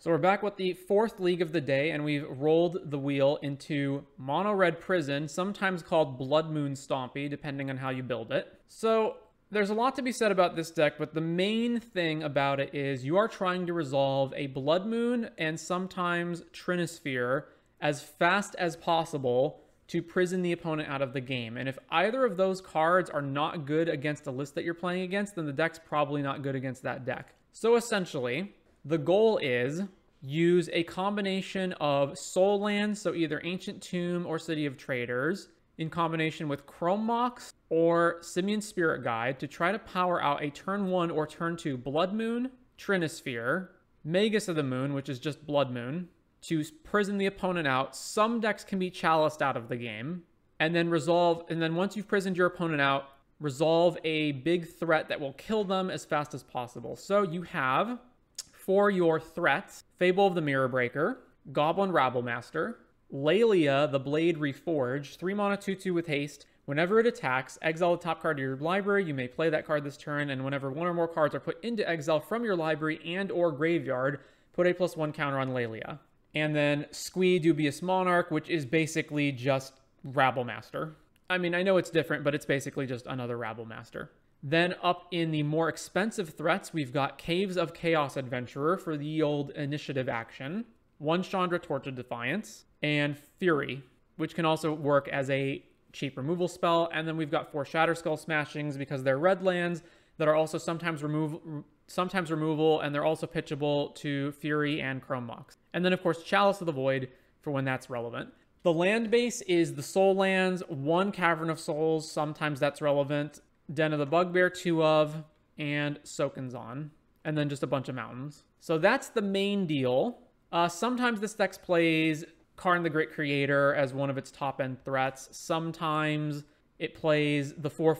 So we're back with the fourth league of the day, and we've rolled the wheel into Mono Red Prison, sometimes called Blood Moon Stompy, depending on how you build it. So there's a lot to be said about this deck, but the main thing about it is you are trying to resolve a Blood Moon and sometimes Trinisphere as fast as possible to prison the opponent out of the game. And if either of those cards are not good against a list that you're playing against, then the deck's probably not good against that deck. So essentially, the goal is use a combination of soul lands, so either Ancient Tomb or City of Traders, in combination with Chrome Mox or Simian Spirit Guide to try to power out a turn 1 or turn 2 Blood Moon, Trinisphere, Magus of the Moon, which is just Blood Moon, to prison the opponent out. Some decks can be chaliced out of the game, and then once you've prisoned your opponent out, resolve a big threat that will kill them as fast as possible. So you have, for your threats, Fable of the Mirror Breaker, Goblin Rabblemaster, Laelia, the Blade Reforged, 3 mana 2/2 with haste. Whenever it attacks, exile the top card of your library. You may play that card this turn, and whenever one or more cards are put into exile from your library and or graveyard, put a +1 counter on Laelia. And then Squee, Dubious Monarch, which is basically just Rabblemaster. I mean, I know it's different, but it's basically just another Rabblemaster. Then up in the more expensive threats, we've got Caves of Chaos Adventurer for the old initiative action, 1 Chandra Torch of Defiance, and Fury, which can also work as a cheap removal spell. And then we've got 4 Shatterskull Smashings because they're red lands that are also sometimes removal, and they're also pitchable to Fury and Chrome Mox. And then, of course, Chalice of the Void for when that's relevant. The land base is the Soul lands, 1 Cavern of Souls, sometimes that's relevant, Den of the Bugbear, 2 of, and Soken'Zon, and then just a bunch of mountains. So that's the main deal. Sometimes this deck plays Karn the Great Creator as one of its top-end threats. Sometimes it plays the 4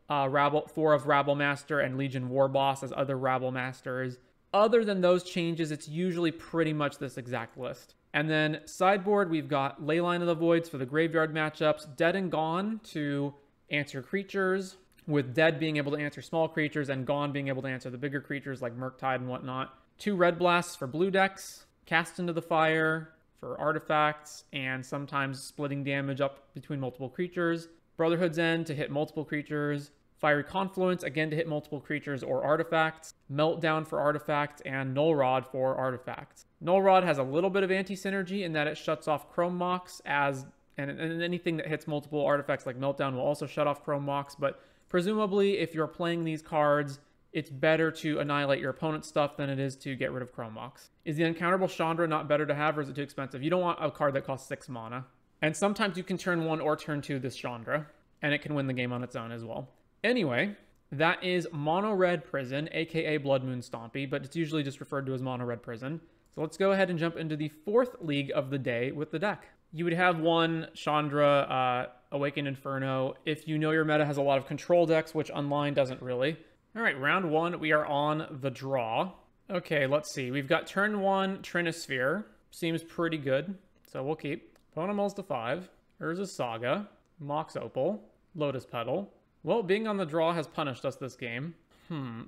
of Rabblemaster and Legion Warboss as other Rabblmasters. Other than those changes, it's usually pretty much this exact list. And then sideboard, we've got Leyline of the Voids for the graveyard matchups, Dead and Gone to answer creatures, with Dead being able to answer small creatures and Gone being able to answer the bigger creatures like Murktide and whatnot. 2 Red Blasts for blue decks, Cast into the Fire for artifacts and sometimes splitting damage up between multiple creatures, Brotherhood's End to hit multiple creatures, Fiery Confluence, again to hit multiple creatures or artifacts, Meltdown for artifacts, and Null Rod for artifacts. Null Rod has a little bit of anti-synergy in that it shuts off Chrome Mox and anything that hits multiple artifacts like Meltdown will also shut off Chrome Mox, but presumably if you're playing these cards, it's better to annihilate your opponent's stuff than it is to get rid of Chrome Mox. Is the Uncounterable Chandra not better to have, or is it too expensive? You don't want a card that costs 6 mana. And sometimes you can turn 1 or turn 2 this Chandra, and it can win the game on its own as well. Anyway, that is Mono Red Prison, aka Blood Moon Stompy, but it's usually just referred to as Mono Red Prison. So let's go ahead and jump into the 4th league of the day with the deck. You would have 1 Chandra, Awakened Inferno, if you know your meta has a lot of control decks, which online doesn't really. All right, round 1, we are on the draw. Okay, let's see. We've got turn 1 Trinisphere. Seems pretty good, so we'll keep. Opponent mulls to 5. Urza's Saga, Mox Opal, Lotus Petal. Well, being on the draw has punished us this game.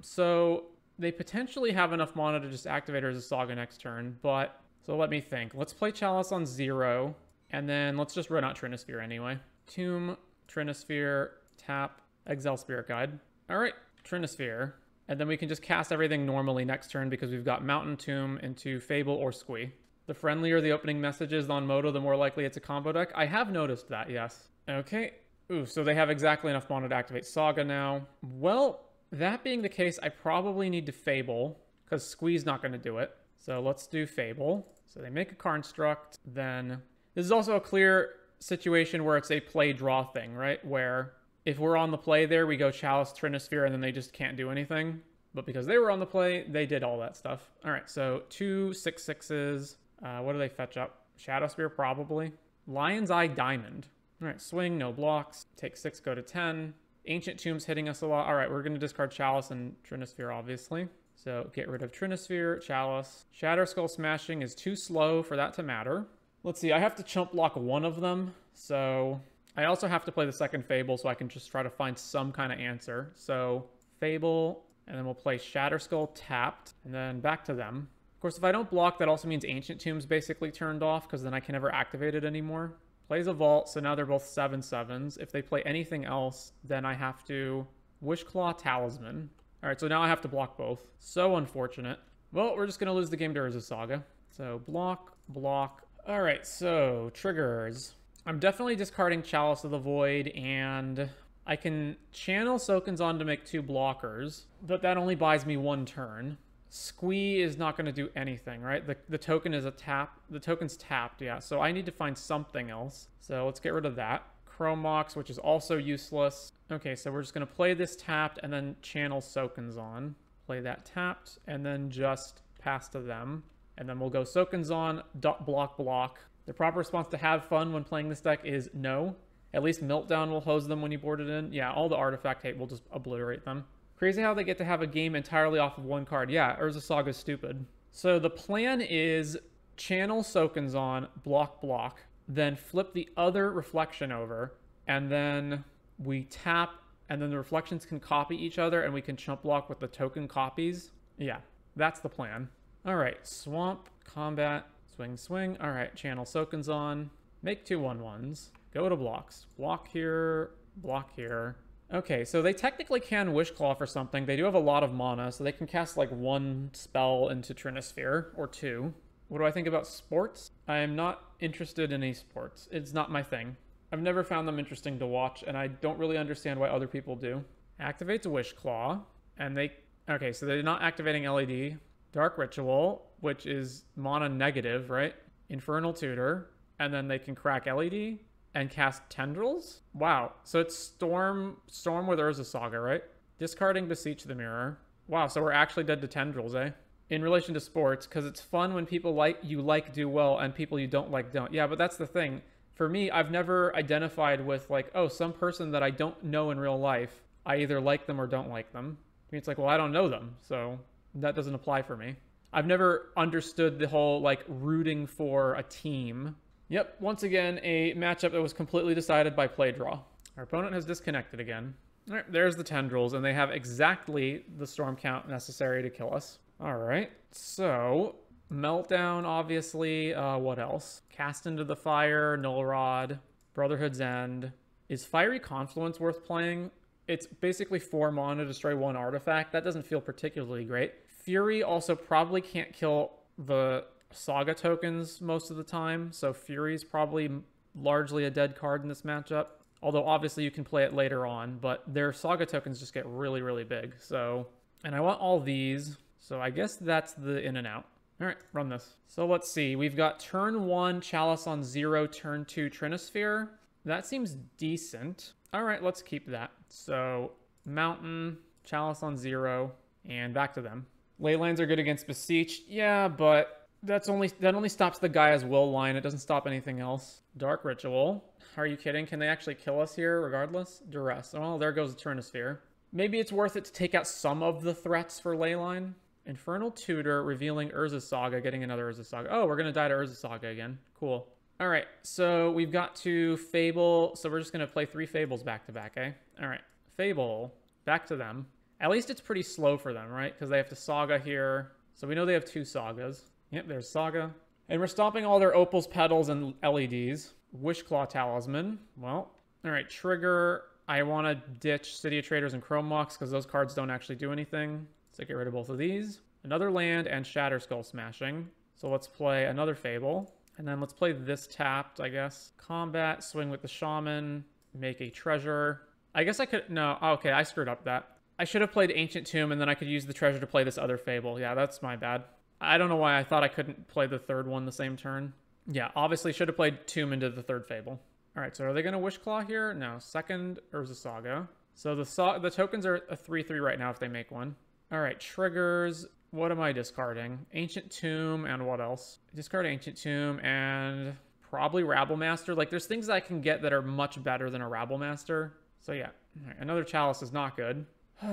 So they potentially have enough mana to just activate Urza's Saga next turn, but... So let me think. Let's play Chalice on 0, and then let's just run out Trinisphere anyway. Tomb, Trinisphere, tap, exile Spirit Guide. All right, Trinisphere. And then we can just cast everything normally next turn because we've got Mountain Tomb into Fable or Squee. The friendlier the opening messages on Moto, the more likely it's a combo deck. I have noticed that, yes. Okay. Ooh, so they have exactly enough mana to activate Saga now. Well, that being the case, I probably need to Fable because Squee's not going to do it. So let's do Fable. So they make a Construct, then... This is also a clear situation where it's a play-draw thing, right? Where if we're on the play there, we go Chalice, Trinisphere, and then they just can't do anything. But because they were on the play, they did all that stuff. All right, so 2 6/6s. What do they fetch up? Shadow Spear, probably. Lion's Eye Diamond. All right, swing, no blocks. Take 6, go to 10. Ancient Tomb's hitting us a lot. All right, we're going to discard Chalice and Trinisphere, obviously. So get rid of Trinisphere, Chalice. Shatterskull Smashing is too slow for that to matter. Let's see, I have to chump block 1 of them. So I also have to play the second Fable so I can just try to find some kind of answer. So Fable, and then we'll play Shatterskull tapped, and then back to them. Of Of course, if I don't block, that also means Ancient Tomb's basically turned off, because then I can never activate it anymore. Plays a Vault, so now they're both 7/7s. If they play anything else, then I have to Wishclaw Talisman. All right, so now I have to block both. So unfortunate. Well, we're just going to lose the game to Urza Saga. So block, block. All right, so triggers. I'm definitely discarding Chalice of the Void, and I can channel Soken's to make 2 blockers, but that only buys me 1 turn. Squee is not going to do anything, right? The token is a tap. The token's tapped, yeah. So I need to find something else. So let's get rid of that. Chromox, which is also useless. Okay, so we're just going to play this tapped and then channel Soken's on. Play that tapped and then just pass to them. And then we'll go Soken's on, block, block. The proper response to have fun when playing this deck is no. At least Meltdown will hose them when you board it in. Yeah, all the artifact hate will just obliterate them. Crazy how they get to have a game entirely off of 1 card. Yeah, Urza Saga's stupid. So the plan is channel Soken's on, block, block, then flip the other reflection over, and then we tap, and then the reflections can copy each other, and we can chump block with the token copies. Yeah, that's the plan. All right, Swamp, Combat, Swing, Swing. All right, channel Soken's on, make 2 1/1s, go to blocks. Block here, block here. Okay, so they technically can Wishclaw for something. They do have a lot of mana, so they can cast like 1 spell into Trinisphere, or 2. What do I think about sports? I am not interested in esports. It's not my thing. I've never found them interesting to watch, and I don't really understand why other people do. Activates Wishclaw, and they... Okay, so they're not activating LED. Dark Ritual, which is mana negative, right? Infernal Tutor, and then they can crack LED and cast Tendrils? Wow. So it's Storm with Urza Saga, right? Discarding Beseech the Mirror. Wow, so we're actually dead to Tendrils, eh? In relation to sports, because it's fun when people you like do well and people you don't like don't. Yeah, but that's the thing. For me, I've never identified with like, oh, some person that I don't know in real life, I either like them or don't like them. I mean, it's like, well, I don't know them, so that doesn't apply for me. I've never understood the whole like rooting for a team. Yep, once again, a matchup that was completely decided by play draw. Our opponent has disconnected again. All right, there's the Tendrils, and they have exactly the storm count necessary to kill us. All right, so Meltdown, obviously. What else? Cast into the Fire, Null Rod, Brotherhood's End. Is Fiery Confluence worth playing? It's basically 4 mana to destroy 1 artifact. That doesn't feel particularly great. Fury also probably can't kill the Saga tokens most of the time, so Fury's probably largely a dead card in this matchup. Although obviously you can play it later on, but their Saga tokens just get really, really big. So, and I want all these, so I guess that's the in and out. All right, run this. So let's see. We've got turn 1 Chalice on 0, turn 2 Trinisphere. That seems decent. All right, let's keep that. So Mountain, Chalice on 0, and back to them. Leylands are good against Beseech. Yeah, but that only stops the Gaia's Will line. It doesn't stop anything else. Dark Ritual. Are you kidding? Can they actually kill us here regardless? Duress. Oh, there goes the Trinisphere. Maybe it's worth it to take out some of the threats for Leyline. Infernal Tutor, revealing Urza Saga, getting another Urza Saga. Oh, we're going to die to Urza Saga again. Cool. All right, so we've got to Fable. So we're just going to play 3 Fables back to back, eh? All right, Fable, back to them. At least it's pretty slow for them, right? Because they have to Saga here. So we know they have 2 Sagas. Yep, there's Saga. And we're stopping all their Opals, Petals, and LEDs. Wishclaw Talisman. Well, all right, Trigger. I want to ditch City of Traders and Chrome Mox because those cards don't actually do anything. So get rid of both of these. Another land and Shatter Skull Smashing. So let's play another Fable. And then let's play this tapped, I guess. Combat, swing with the Shaman, make a treasure. I guess I could, no, okay, I screwed up that. I should have played Ancient Tomb and then I could use the treasure to play this other Fable. Yeah, that's my bad. I don't know why I thought I couldn't play the third one the same turn. Yeah, obviously should have played Tomb into the third Fable. All right, so are they going to Wishclaw here? No, second Urza Saga. So the tokens are a 3/3 right now if they make one. All right, triggers. What am I discarding? Ancient Tomb and what else? Discard Ancient Tomb and probably Rabblemaster. Like, there's things I can get that are much better than a Rabblemaster. So yeah, all right, another Chalice is not good.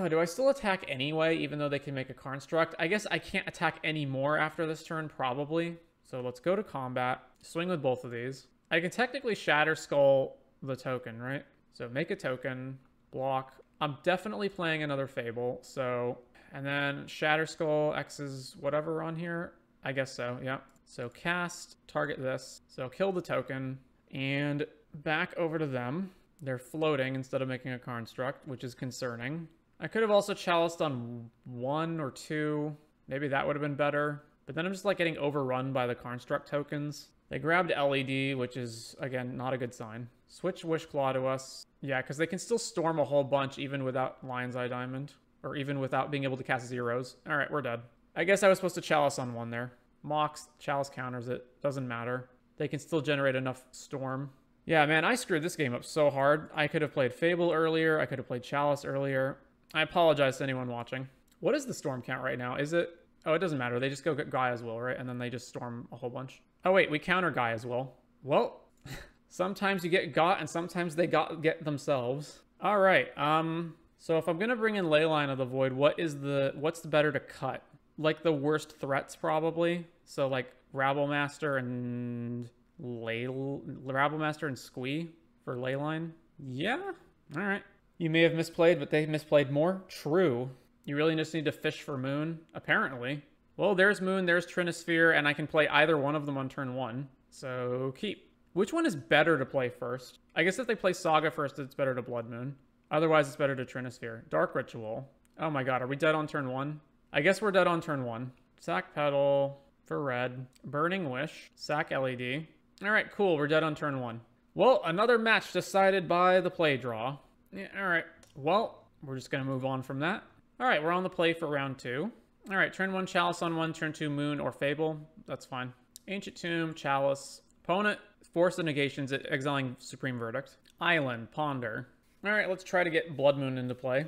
Do I still attack anyway, even though they can make a Construct? I guess I can't attack anymore after this turn, probably. So let's go to combat. Swing with both of these. I can technically Shatter Skull the token, right? So make a token, block. I'm definitely playing another Fable, so... And then Shatter Skull X's whatever on here. I guess so, yeah. So cast, target this. So kill the token, and back over to them. They're floating instead of making a construct, which is concerning. I could have also chaliced on 1 or 2. Maybe that would have been better. But then I'm just like getting overrun by the construct tokens. They grabbed LED, which is, again, not a good sign. Switch Wish Claw to us. Yeah, because they can still storm a whole bunch even without Lion's Eye Diamond. Or even without being able to cast zeros. Alright, we're dead. I guess I was supposed to chalice on 1 there. Mox, chalice counters it. Doesn't matter. They can still generate enough storm. Yeah, man, I screwed this game up so hard. I could have played Fable earlier. I could have played Chalice earlier. I apologize to anyone watching. What is the storm count right now? Is it... Oh, it doesn't matter. They just go get Gaia's Will, right? And then they just storm a whole bunch. Oh, wait, we counter Gaia's Will. Well, sometimes you get got and sometimes they get themselves. All right, so if I'm going to bring in Leyline of the Void, what's the better to cut? Like the worst threats, probably. So, like, Rabblemaster and... Rabblemaster and Squee for Leyline? Yeah? Alright. You may have misplayed, but they misplayed more? True. You really just need to fish for Moon? Apparently. Well, there's Moon, there's Trinisphere, and I can play either one of them on turn 1. So, keep. Which one is better to play first? I guess if they play Saga first, it's better to Blood Moon. Otherwise, it's better to Trinisphere. Dark Ritual. Oh my god, are we dead on turn 1? I guess we're dead on turn 1. Sack Petal for red. Burning Wish. Sack LED. Alright, cool. We're dead on turn 1. Well, another match decided by the play draw. Yeah, alright. Well, we're just going to move on from that. Alright, we're on the play for round 2. Alright, turn 1, Chalice on 1, turn 2, Moon or Fable. That's fine. Ancient Tomb, Chalice. Opponent, force the negations, exiling Supreme Verdict. Island, Ponder. Alright, let's try to get Blood Moon into play.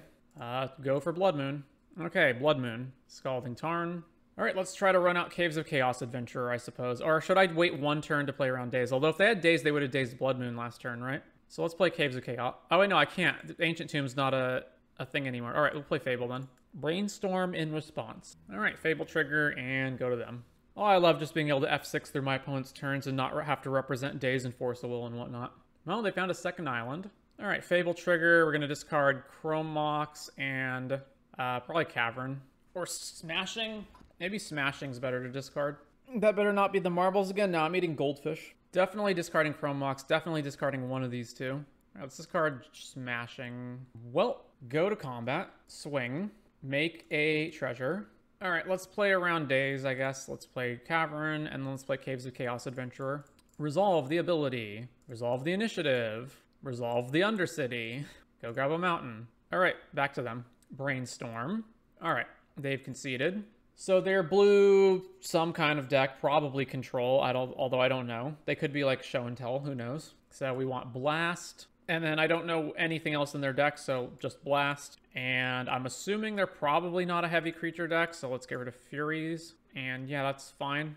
Go for Blood Moon. Okay, Blood Moon. Scalding Tarn. Alright, let's try to run out Caves of Chaos Adventurer, I suppose. Or should I wait 1 turn to play around Daze? Although if they had Daze, they would have dazed Blood Moon last turn, right? So let's play Caves of Chaos. Oh, wait, no, I can't. Ancient Tomb's not a thing anymore. Alright, we'll play Fable then. Brainstorm in response. Alright, Fable trigger and go to them. Oh, I love just being able to F6 through my opponent's turns and not have to represent Daze and Force of Will and whatnot. Well, they found a second island. Alright, Fable trigger. We're going to discard Chrome Mox and probably Cavern. Or Smashing. Maybe Smashing's better to discard. That better not be the marbles again. No, I'm eating Goldfish. Definitely discarding Chrome Mox. Definitely discarding one of these two. All right, let's discard Smashing. Well, go to combat. Swing. Make a treasure. All right, let's play around Daze, I guess. Let's play Cavern, and then let's play Caves of Chaos Adventurer. Resolve the ability. Resolve the initiative. Resolve the Undercity. Go grab a mountain. All right, back to them. Brainstorm. All right, they've conceded. So they're blue, some kind of deck, probably Control, although I don't know. They could be like Show and Tell, who knows. So we want Blast, and then I don't know anything else in their deck, so just Blast. And I'm assuming they're probably not a heavy creature deck, so let's get rid of Furies. And yeah, that's fine.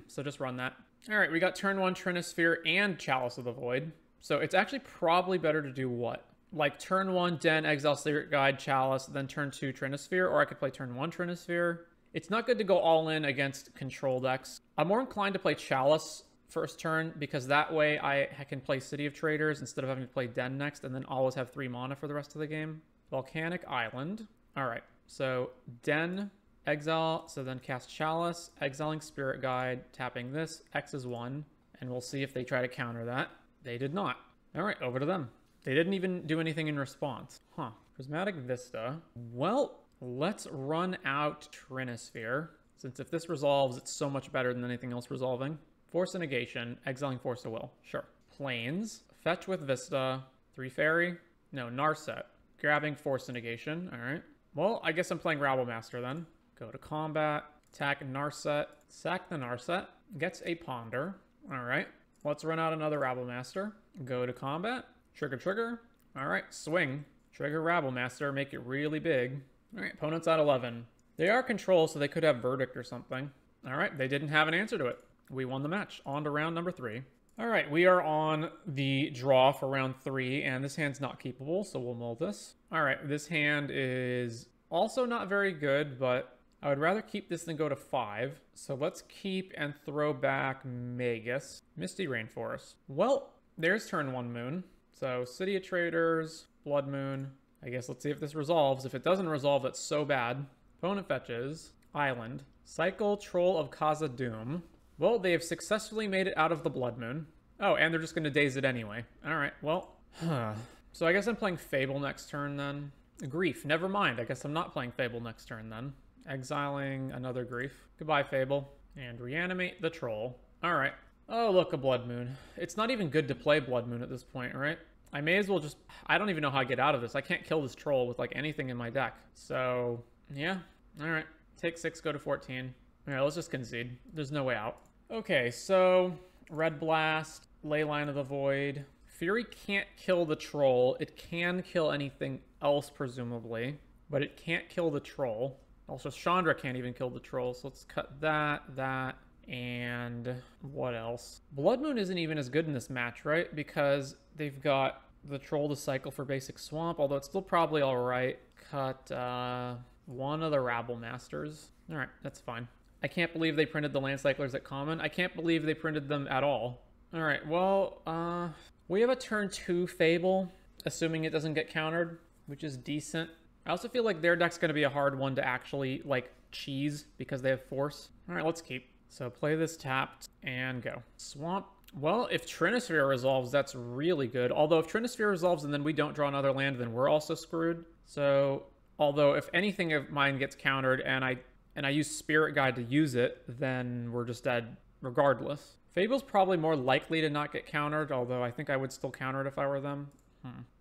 So just run that. All right, we got turn 1 Trinisphere and Chalice of the Void. So it's actually probably better to do what? Like turn 1 Den, Exile Spirit Guide, Chalice, then turn 2 Trinisphere, or I could play turn 1 Trinisphere. It's not good to go all in against control decks. I'm more inclined to play Chalice first turn because that way I can play City of Traders instead of having to play Den next and then always have 3 mana for the rest of the game. Volcanic Island. All right, so Den, Exile, so then cast Chalice, exiling Spirit Guide, tapping this, X is 1, and we'll see if they try to counter that. They did not. All right, over to them. They didn't even do anything in response. Huh. Prismatic Vista. Well, let's run out Trinisphere, since if this resolves, it's so much better than anything else resolving. Force a negation, exiling Force of Will. Sure. Plains, fetch with Vista, 3 fairy. No, Narset. Grabbing Force a negation, all right. Well, I guess I'm playing Rabblemaster then. Go to combat, attack Narset, sack the Narset, gets a Ponder. All right, let's run out another Rabblemaster. Go to combat, trigger. All right, swing. Trigger Rabblemaster, make it really big. All right, opponent's at 11. They are control, so they could have Verdict or something. All right, they didn't have an answer to it. We won the match. On to round number 3. All right, we are on the draw for round 3, and this hand's not keepable, so we'll mull this. All right, this hand is also not very good, but I would rather keep this than go to 5. So let's keep and throw back Magus. Misty Rainforest. Well, there's turn 1 Moon. So City of Traders, Blood Moon. I guess let's see if this resolves. If it doesn't resolve, that's so bad. Opponent fetches. Island. Cycle Troll of Khazad-dûm. Well, they have successfully made it out of the Blood Moon. Oh, and they're just going to daze it anyway. All right, well. So I guess I'm playing Fable next turn then. Grief, never mind. I guess I'm not playing Fable next turn then. Exiling another Grief. Goodbye, Fable. And reanimate the Troll. All right. Oh, look, a Blood Moon. It's not even good to play Blood Moon at this point, right? I may as well just... I don't even know how I get out of this. I can't kill this Troll with, like, anything in my deck. So, yeah. All right. Take 6, go to 14. All right, let's just concede. There's no way out. Okay, so... Red Blast, Leyline of the Void. Fury can't kill the Troll. It can kill anything else, presumably. But it can't kill the Troll. Also, Chandra can't even kill the Troll. So let's cut that, and what else? Blood Moon isn't even as good in this match, right? Because they've got the Troll to cycle for basic Swamp, although it's still probably all right. Cut one of the Rabble Masters. All right, that's fine. I can't believe they printed the Land Cyclers at common. I can't believe they printed them at all. All right, well, we have a turn 2 Fable, assuming it doesn't get countered, which is decent. I also feel like their deck's going to be a hard one to actually, like, cheese because they have Force. All right, let's keep. So play this tapped and go. Swamp. Well, if Trinisphere resolves, that's really good. Although if Trinisphere resolves and then we don't draw another land, then we're also screwed. So, although if anything of mine gets countered and I use Spirit Guide to use it, then we're just dead regardless. Fable's probably more likely to not get countered, although I think I would still counter it if I were them.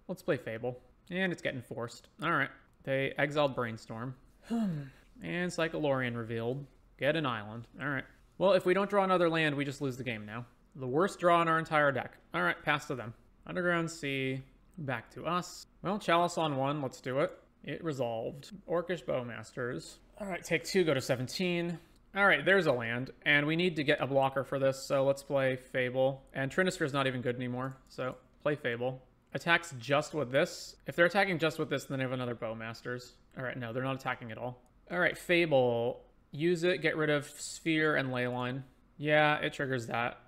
Let's play Fable. And it's getting forced. All right. They exiled Brainstorm. And Cyclorian revealed. Get an island. All right. Well, if we don't draw another land, we just lose the game now. The worst draw in our entire deck. All right, pass to them. Underground Sea. Back to us. Well, Chalice on 1. Let's do it. It resolved. Orcish Bowmasters. All right, take 2, go to 17. All right, there's a land, and we need to get a blocker for this, so let's play Fable. And Trinisphere's not even good anymore, so play Fable. Attacks just with this. If they're attacking just with this, then they have another Bowmasters. All right, no, they're not attacking at all. All right, Fable. Use it, get rid of Sphere and Leyline. Yeah, it triggers that.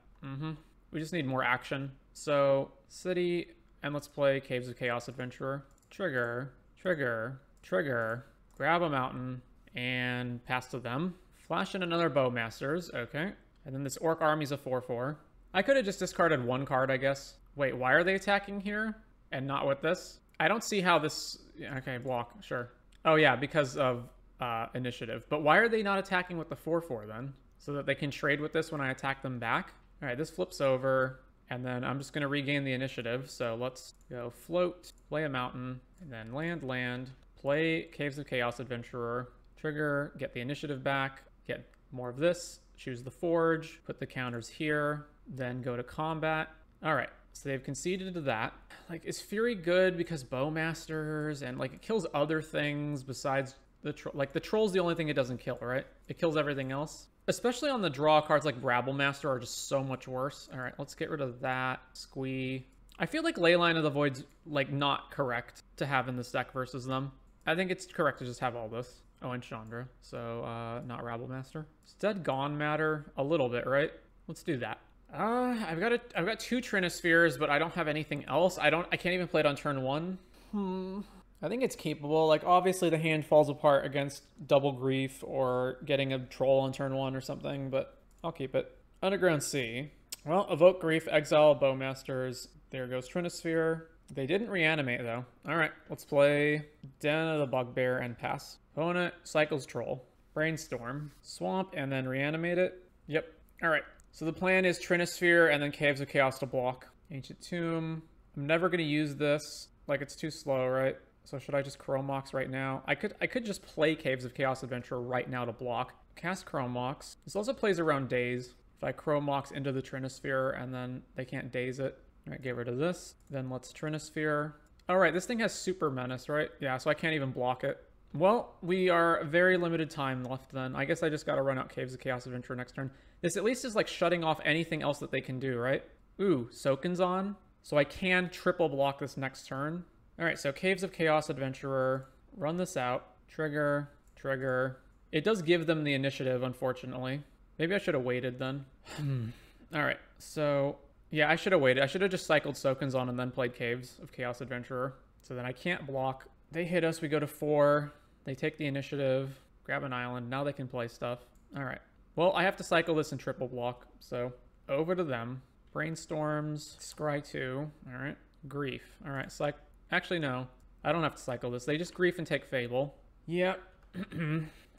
We just need more action. So, City, and let's play Caves of Chaos Adventurer. Trigger, trigger, trigger. Grab a mountain, and pass to them. Flash in another Bowmasters, okay. And then this Orc Army's a 4/4. I could have just discarded one card, I guess. Wait, why are they attacking here and not with this? I don't see how this... Okay, block, sure. Oh yeah, because of initiative. But why are they not attacking with the 4/4 then? So that they can trade with this when I attack them back? All right, this flips over, and then I'm just going to regain the initiative. So let's go float, play a mountain, and then land, play Caves of Chaos Adventurer, trigger, get the initiative back, get more of this, choose the Forge, put the counters here, then go to combat. All right, so they've conceded to that. Like, is Fury good because Bowmasters, and like it kills other things besides the Troll? Like, the Troll's the only thing it doesn't kill, right? It kills everything else. Especially on the draw, cards like Rabble Master are just so much worse. All right, let's get rid of that. Squee. I feel like Leyline of the Void's like not correct to have in this deck versus them. I think it's correct to just have all this. Oh, and Chandra. So, not Rabble Master. Does Dead Gone matter? A little bit, right? Let's do that. I've got 2 Trinispheres, but I don't have anything else. I can't even play it on turn 1. I think it's capable. Like, obviously the hand falls apart against Double Grief or getting a Troll on turn 1 or something, but I'll keep it. Underground Sea. Well, evoke Grief, exile Bowmasters. There goes Trinisphere. They didn't reanimate, though. All right, let's play Den of the Bugbear and pass. Opponent cycles Troll. Brainstorm. Swamp, and then reanimate it. Yep. All right. So the plan is Trinisphere and then Caves of Chaos to block. Ancient Tomb. I'm never going to use this. Like, it's too slow, right? So should I just Chrome Mox right now? I could just play Caves of Chaos Adventure right now to block. Cast Chrome Mox. This also plays around Daze. If I Chrome Mox into the Trinisphere and then they can't Daze it. All right, get rid of this. Then let's Trinisphere. All right, this thing has Super Menace, right? Yeah, so I can't even block it. Well, we are very limited time left then. I guess I just got to run out Caves of Chaos Adventure next turn. This at least is like shutting off anything else that they can do, right? Ooh, Soken's on. So I can triple block this next turn. All right, so Caves of Chaos Adventurer. Run this out. Trigger, trigger. It does give them the initiative, unfortunately. Maybe I should have waited then. All right, so... Yeah, I should have waited. I should have just cycled Soken's on and then played Caves of Chaos Adventurer. So then I can't block. They hit us. We go to 4. They take the initiative. Grab an island. Now they can play stuff. All right. Well, I have to cycle this in triple block, so over to them. Brainstorms, Scry 2. All right. Grief. All right. Actually, no. I don't have to cycle this. They just grief and take Fable. Yeah.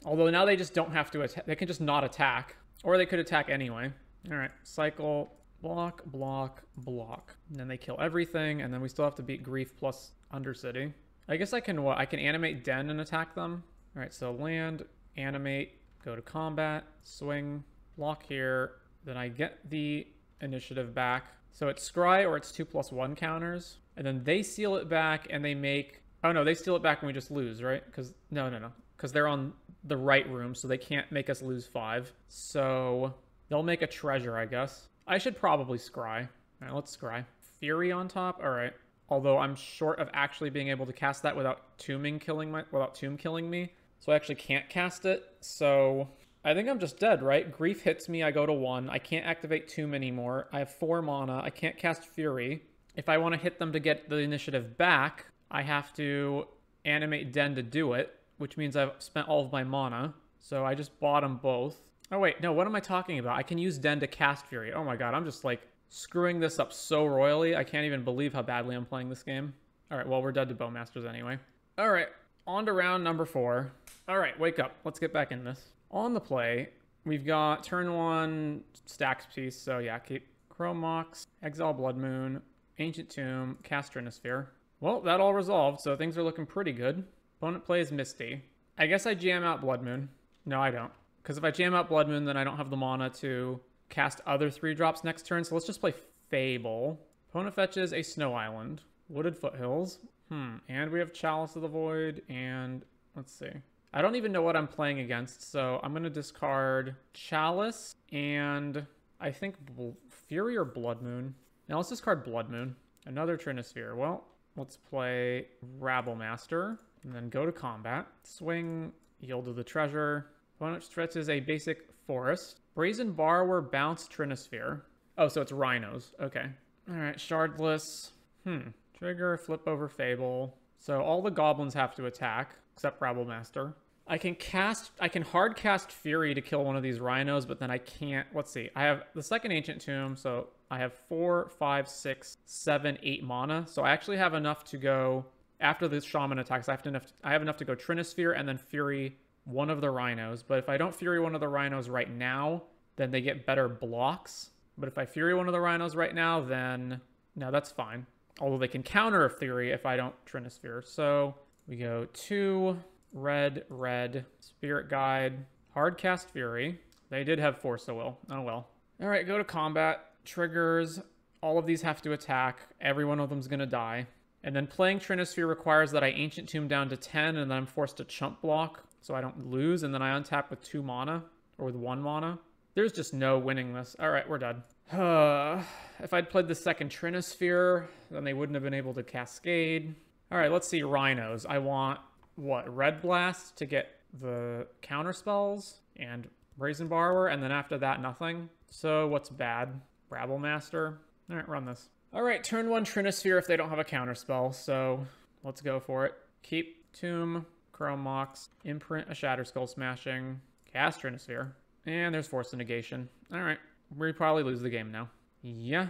Although now they just don't have to attack. They can just not attack. Or they could attack anyway. All right. Cycle, block, block, block. And then they kill everything, and then we still have to beat grief plus Undercity. I guess I can what? I can animate Den and attack them. All right. So land, animate, go to combat, swing, block here. Then I get the initiative back. So it's Scry or it's 2+1 counters. And then they seal it back and they make... Oh, no, they steal it back and we just lose, right? Because... No. Because they're on the right room, so they can't make us lose 5. So they'll make a treasure, I guess. I should probably Scry. All right, let's Scry. Fury on top? All right. Although I'm short of actually being able to cast that without Tomb killing me. So I actually can't cast it. So I think I'm just dead, right? Grief hits me, I go to 1. I can't activate Tomb anymore. I have 4 mana. I can't cast Fury. If I want to hit them to get the initiative back, I have to animate Den to do it, which means I've spent all of my mana. So I just bought them both. Oh wait, no, what am I talking about? I can use Den to cast Fury. Oh my god, I'm just like screwing this up so royally. I can't even believe how badly I'm playing this game. All right, well, we're dead to Bowmasters anyway. All right, on to round number 4. All right, wake up. Let's get back in this. On the play, we've got turn 1 stacks piece. So yeah, keep Chrome Mox, Exile Blood Moon, Ancient Tomb, cast Trinisphere. Well, that all resolved, so things are looking pretty good. Opponent plays Misty. I guess I jam out Blood Moon. No, I don't. Because if I jam out Blood Moon, then I don't have the mana to cast other 3-drops next turn, so let's just play Fable. Opponent fetches a Snow Island. Wooded Foothills. And we have Chalice of the Void, and let's see. I don't even know what I'm playing against, so I'm going to discard Chalice and I think Fury or Blood Moon. Now let's discard Blood Moon. Another Trinisphere. Well, let's play Rabblemaster and then go to combat. Swing, yield to the treasure. Opponent stretches a basic forest. Brazen Borrower, bounce Trinisphere. Oh, so it's Rhinos. Okay. All right, Shardless. Trigger, flip over Fable. So all the goblins have to attack, except Rabblemaster. I can hard cast Fury to kill one of these Rhinos, but then I can't. Let's see. I have the second Ancient Tomb, so I have 4, 5, 6, 7, 8 mana. So I actually have enough to go, after the Shaman attacks, I have enough to go Trinisphere and then Fury one of the Rhinos. But if I don't Fury one of the Rhinos right now, then they get better blocks. But if I Fury one of the Rhinos right now, then no, that's fine. Although they can counter a Fury if I don't Trinisphere. So we go 2... Red, Spirit Guide, hard cast Fury. They did have Force of Will. Oh well. All right, go to combat. Triggers. All of these have to attack. Every one of them's going to die. And then playing Trinisphere requires that I Ancient Tomb down to 10, and then I'm forced to chump block so I don't lose, and then I untap with 2 mana, or with 1 mana. There's just no winning this. All right, we're done. If I'd played the second Trinisphere, then they wouldn't have been able to Cascade. All right, let's see Rhinos. I want... what, Red Blast to get the counter spells and Brazen Borrower, and then after that, nothing. So what's bad? Rabblemaster. All right, run this. All right, turn 1 Trinisphere if they don't have a counter spell, so let's go for it. Keep Tomb, Chrome Mox, imprint a Shatter Skull Smashing, cast Trinisphere, and there's Force of Negation. All right, we probably lose the game now. Yeah,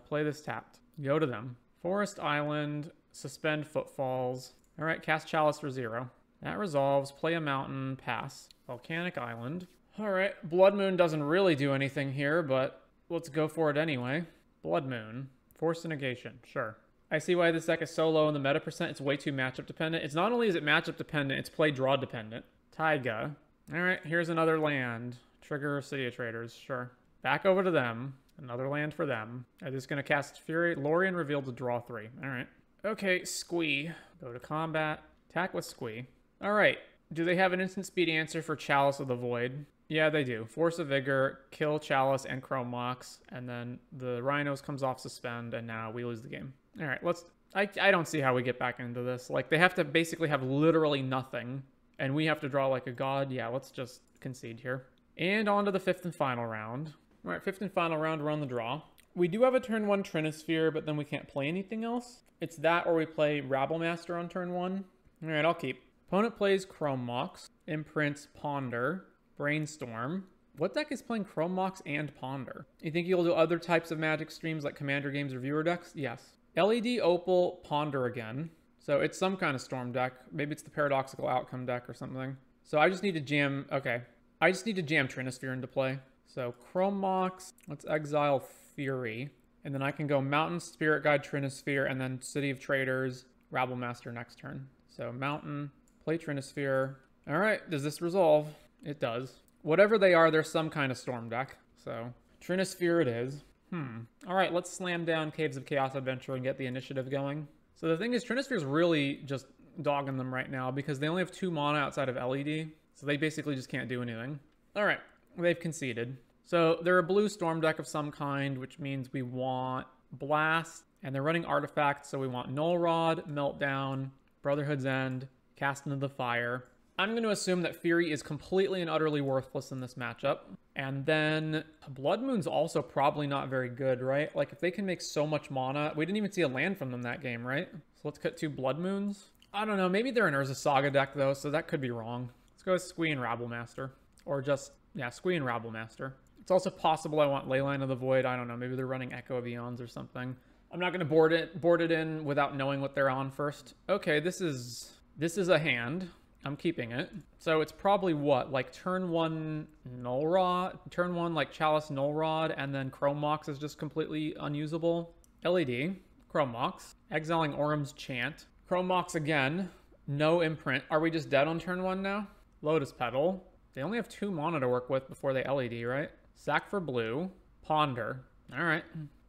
play this tapped. Go to them. Forest Island, suspend Footfalls. All right, cast Chalice for 0. That resolves. Play a mountain. Pass. Volcanic Island. All right, Blood Moon doesn't really do anything here, but let's go for it anyway. Blood Moon. Force of Negation. Sure. I see why this deck is so low in the meta percent. It's way too matchup dependent. It's not only is it matchup dependent, it's play draw dependent. Taiga. All right, here's another land. Trigger City of Traders. Sure. Back over to them. Another land for them. I'm just going to cast Fury. Lorien revealed to draw 3. All right. Okay, Squee. Go to combat. Attack with Squee. All right. Do they have an instant speed answer for Chalice of the Void? Yeah, they do. Force of Vigor, kill Chalice and Chrome Mox, and then the Rhinos comes off suspend, and now we lose the game. All right, let's... I don't see how we get back into this. Like, they have to basically have literally nothing, and we have to draw like a god. Yeah, let's just concede here. And on to the 5th and final round. All right, 5th and final round, we're on the draw. We do have a turn 1 Trinisphere, but then we can't play anything else. It's that or we play Rabblemaster on turn 1. All right, I'll keep. Opponent plays Chrome Mox, imprints Ponder, Brainstorm. What deck is playing Chrome Mox and Ponder? You think you'll do other types of Magic streams like Commander games or viewer decks? Yes. LED, Opal, Ponder again. So it's some kind of Storm deck. Maybe it's the Paradoxical Outcome deck or something. So I just need to jam... Okay. I just need to jam Trinisphere into play. So Chrome Mox. Let's exile Fury. And then I can go Mountain, Spirit Guide, Trinisphere, and then City of Traders, Rabble Master next turn. So Mountain, play Trinisphere. All right, does this resolve? It does. Whatever they are, they're some kind of Storm deck. So Trinisphere it is. All right, let's slam down Caves of Chaos Adventure and get the initiative going. So the thing is, Trinisphere's really just dogging them right now because they only have 2 mana outside of LED. So they basically just can't do anything. All right, they've conceded. So they're a blue Storm deck of some kind, which means we want Blast, and they're running artifacts, so we want Null Rod, Meltdown, Brotherhood's End, Cast into the Fire. I'm going to assume that Fury is completely and utterly worthless in this matchup. And then Blood Moon's also probably not very good, right? Like, if they can make so much mana... We didn't even see a land from them that game, right? So let's cut 2 Blood Moons. I don't know. Maybe they're an Urza Saga deck, though, so that could be wrong. Let's go with Squee and Rabble Master. Or just, yeah, Squee and Rabble Master. It's also possible I want Leyline of the Void. I don't know. Maybe they're running Echo of Eons or something. I'm not going to board it in without knowing what they're on first. Okay, this is a hand. I'm keeping it. So it's probably what? Like turn 1 Null Rod? Turn 1 like Chalice Null Rod, and then Chrome Mox is just completely unusable. LED, Chrome Mox. Exiling Orum's Chant. Chrome Mox again. No imprint. Are we just dead on turn 1 now? Lotus Petal. They only have 2 mana to work with before they LED, right? Sack for blue. Ponder. All right.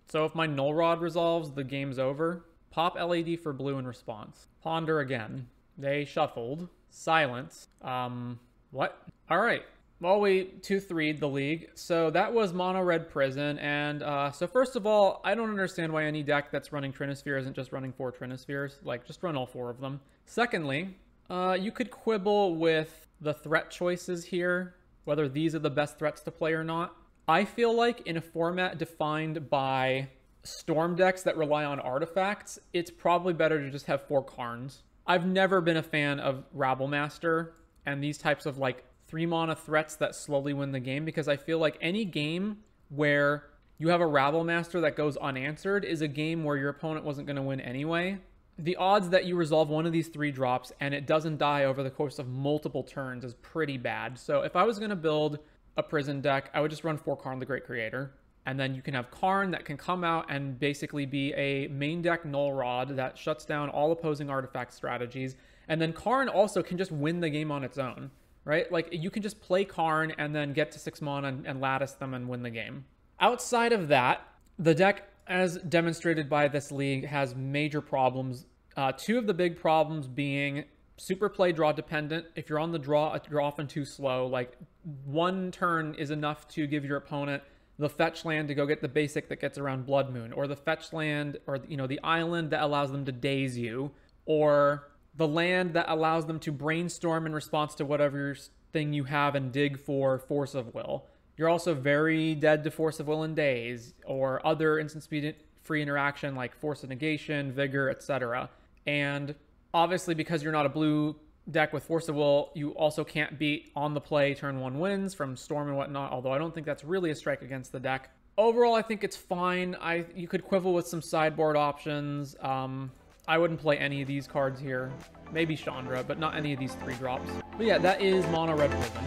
So if my Null Rod resolves, the game's over. Pop LED for blue in response. Ponder again. They shuffled. Silence. What? All right. Well, we 2-3'd the league. So that was Mono Red Prison. And so first of all, I don't understand why any deck that's running Trinisphere isn't just running 4 Trinispheres. Like, just run all 4 of them. Secondly, you could quibble with the threat choices here, whether these are the best threats to play or not. I feel like in a format defined by Storm decks that rely on artifacts, it's probably better to just have 4 Karns. I've never been a fan of Rabble Master and these types of like 3 mana threats that slowly win the game, because I feel like any game where you have a Rabble Master that goes unanswered is a game where your opponent wasn't going to win anyway. The odds that you resolve one of these 3 drops and it doesn't die over the course of multiple turns is pretty bad. So if I was going to build a prison deck, I would just run 4 Karn the Great Creator. And then you can have Karn that can come out and basically be a main deck Null Rod that shuts down all opposing artifact strategies. And then Karn also can just win the game on its own, right? Like, you can just play Karn and then get to 6 mana and lattice them and win the game. Outside of that, the deck, as demonstrated by this league, has major problems. 2 of the big problems being super play draw dependent. If you're on the draw, you're often too slow. Like, 1 turn is enough to give your opponent the fetch land to go get the basic that gets around Blood Moon, or the fetch land, or, you know, the island that allows them to daze you, or the land that allows them to brainstorm in response to whatever thing you have and dig for Force of Will. You're also very dead to Force of Will and Daze, or other instant speed free interaction like Force of Negation, Vigor, etc. And obviously, because you're not a blue deck with Force of Will, you also can't beat on the play turn 1 wins from Storm and whatnot, although I don't think that's really a strike against the deck. Overall, I think it's fine. You could quibble with some sideboard options. I wouldn't play any of these cards here. Maybe Chandra, but not any of these 3 drops. But yeah, that is Mono Red Prison.